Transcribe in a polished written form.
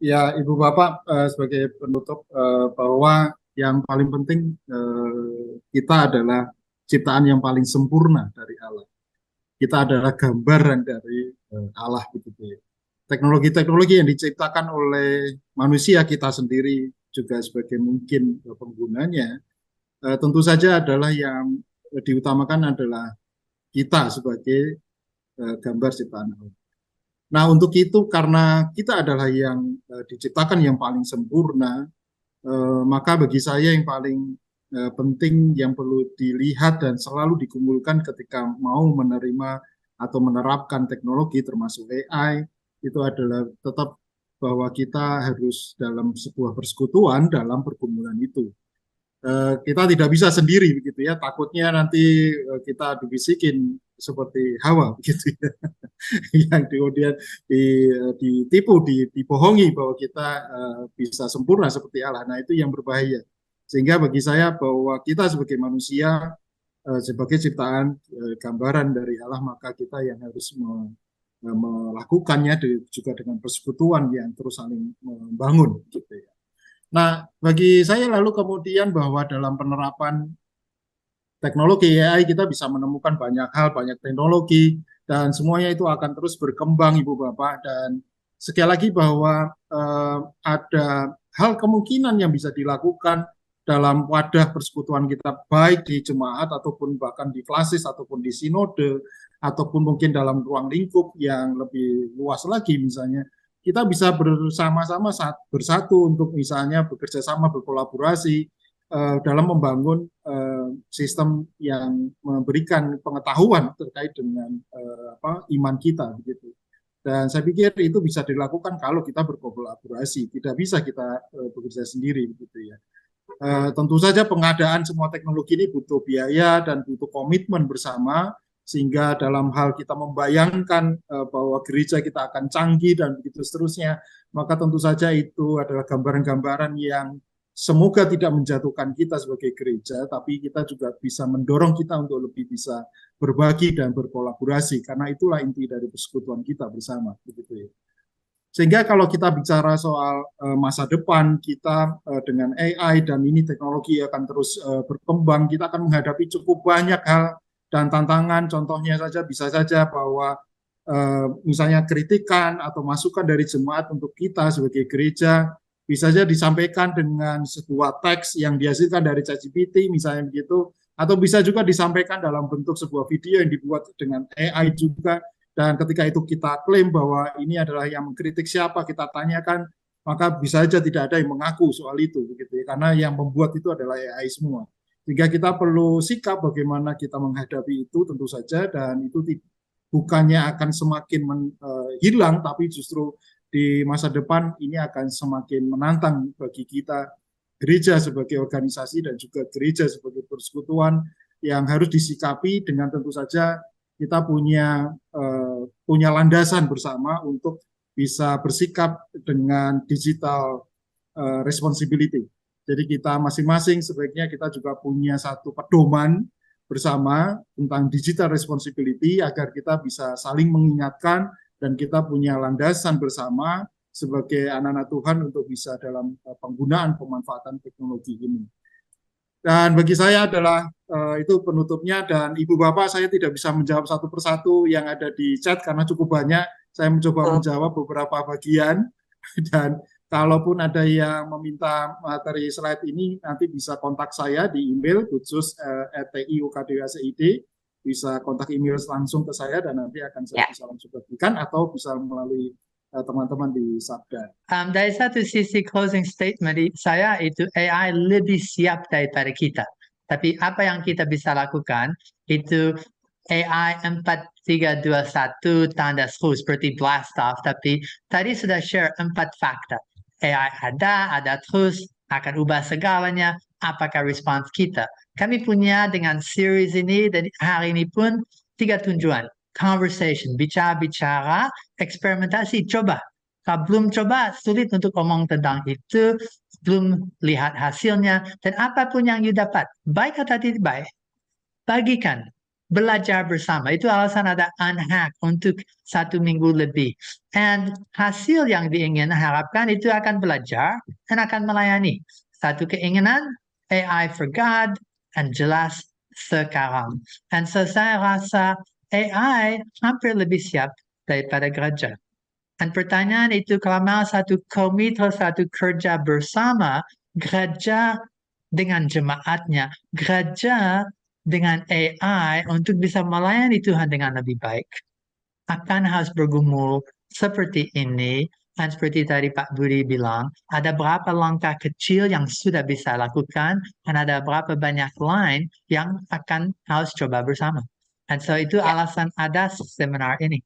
Ya, Ibu Bapak, sebagai penutup, bahwa yang paling penting, kita adalah ciptaan yang paling sempurna dari Allah. Kita adalah gambaran dari Allah begitu ya. Teknologi-teknologi yang diciptakan oleh manusia kita sendiri juga sebagai mungkin penggunanya, tentu saja adalah yang diutamakan adalah kita sebagai gambar ciptaan Allah. Nah, untuk itu karena kita adalah yang diciptakan yang paling sempurna, maka bagi saya yang paling penting yang perlu dilihat dan selalu dikumpulkan ketika mau menerima atau menerapkan teknologi termasuk AI itu adalah tetap bahwa kita harus dalam sebuah persekutuan dalam pergumulan itu. Kita tidak bisa sendiri begitu ya, takutnya nanti kita dibisikin seperti Hawa begitu ya. Yang kemudian ditipu, dibohongi bahwa kita bisa sempurna seperti Allah. Nah, itu yang berbahaya. Sehingga bagi saya bahwa kita sebagai manusia, sebagai ciptaan gambaran dari Allah, maka kita yang harus melakukannya juga dengan persekutuan yang terus saling membangun gitu ya. Nah, bagi saya lalu kemudian bahwa dalam penerapan teknologi AI kita bisa menemukan banyak hal, banyak teknologi, dan semuanya itu akan terus berkembang, Ibu Bapak. Dan sekali lagi bahwa ada hal kemungkinan yang bisa dilakukan dalam wadah persekutuan kita, baik di jemaat ataupun bahkan di klasis ataupun di sinode, ataupun mungkin dalam ruang lingkup yang lebih luas lagi misalnya. Kita bisa bersama-sama bersatu untuk misalnya bekerja sama, berkolaborasi, dalam membangun sistem yang memberikan pengetahuan terkait dengan iman kita begitu. Dan saya pikir itu bisa dilakukan kalau kita berkolaborasi, tidak bisa kita bekerja sendiri begitu ya. Tentu saja pengadaan semua teknologi ini butuh biaya dan butuh komitmen bersama, sehingga dalam hal kita membayangkan bahwa gereja kita akan canggih dan begitu seterusnya, maka tentu saja itu adalah gambaran-gambaran yang semoga tidak menjatuhkan kita sebagai gereja, tapi kita juga bisa mendorong kita untuk lebih bisa berbagi dan berkolaborasi, karena itulah inti dari persekutuan kita bersama begitu ya. Sehingga kalau kita bicara soal masa depan kita dengan AI dan ini teknologi akan terus berkembang, kita akan menghadapi cukup banyak hal dan tantangan. Contohnya saja bisa saja bahwa misalnya kritikan atau masukan dari jemaat untuk kita sebagai gereja bisa saja disampaikan dengan sebuah teks yang dihasilkan dari ChatGPT misalnya begitu, atau bisa juga disampaikan dalam bentuk sebuah video yang dibuat dengan AI juga. Dan ketika itu kita klaim bahwa ini adalah yang mengkritik siapa, kita tanyakan, maka bisa saja tidak ada yang mengaku soal itu, begitu ya, karena yang membuat itu adalah AI semua. Sehingga kita perlu sikap bagaimana kita menghadapi itu tentu saja, dan itu bukannya akan semakin hilang, tapi justru di masa depan ini akan semakin menantang bagi kita gereja sebagai organisasi dan juga gereja sebagai persekutuan yang harus disikapi dengan tentu saja kita punya landasan bersama untuk bisa bersikap dengan digital responsibility. Jadi kita masing-masing sebaiknya kita juga punya satu pedoman bersama tentang digital responsibility agar kita bisa saling mengingatkan dan kita punya landasan bersama sebagai anak-anak Tuhan untuk bisa dalam penggunaan pemanfaatan teknologi ini. Dan bagi saya adalah itu penutupnya, dan Ibu Bapak saya tidak bisa menjawab satu persatu yang ada di chat karena cukup banyak. Saya mencoba menjawab beberapa bagian dan kalaupun ada yang meminta materi slide ini nanti bisa kontak saya di email khusus@tiukdwcid, bisa kontak email langsung ke saya dan nanti akan saya bisa langsung bagikan atau bisa melalui teman-teman di Sabda. Dari satu sisi closing statement saya itu AI lebih siap daripada kita. Tapi apa yang kita bisa lakukan itu AI 4321 tanda seru seperti blast off. Tapi tadi sudah share 4 fakta. AI ada terus, akan ubah segalanya. Apakah respons kita? Kami punya dengan series ini dan hari ini pun 3 tujuan. Conversation, bicara-bicara, eksperimentasi, coba. Kalau belum coba, sulit untuk ngomong tentang itu, belum lihat hasilnya, dan apapun yang you dapat, baik atau tidak baik, bagikan. belajar bersama. Itu alasan ada unhack untuk 1 minggu lebih. And hasil yang diingin harapkan itu akan belajar dan akan melayani. Satu keinginan, AI for God, and jelas sekarang. And so saya rasa AI hampir lebih siap daripada gereja. Dan pertanyaan itu, kalau mau satu komite, satu kerja bersama, gereja dengan jemaatnya, gereja dengan AI untuk bisa melayani Tuhan dengan lebih baik, akan harus bergumul seperti ini. Dan seperti tadi Pak Budi bilang, ada berapa langkah kecil yang sudah bisa lakukan, dan ada berapa banyak lain yang akan harus coba bersama. Dan so itu Ya. alasan ada seminar ini.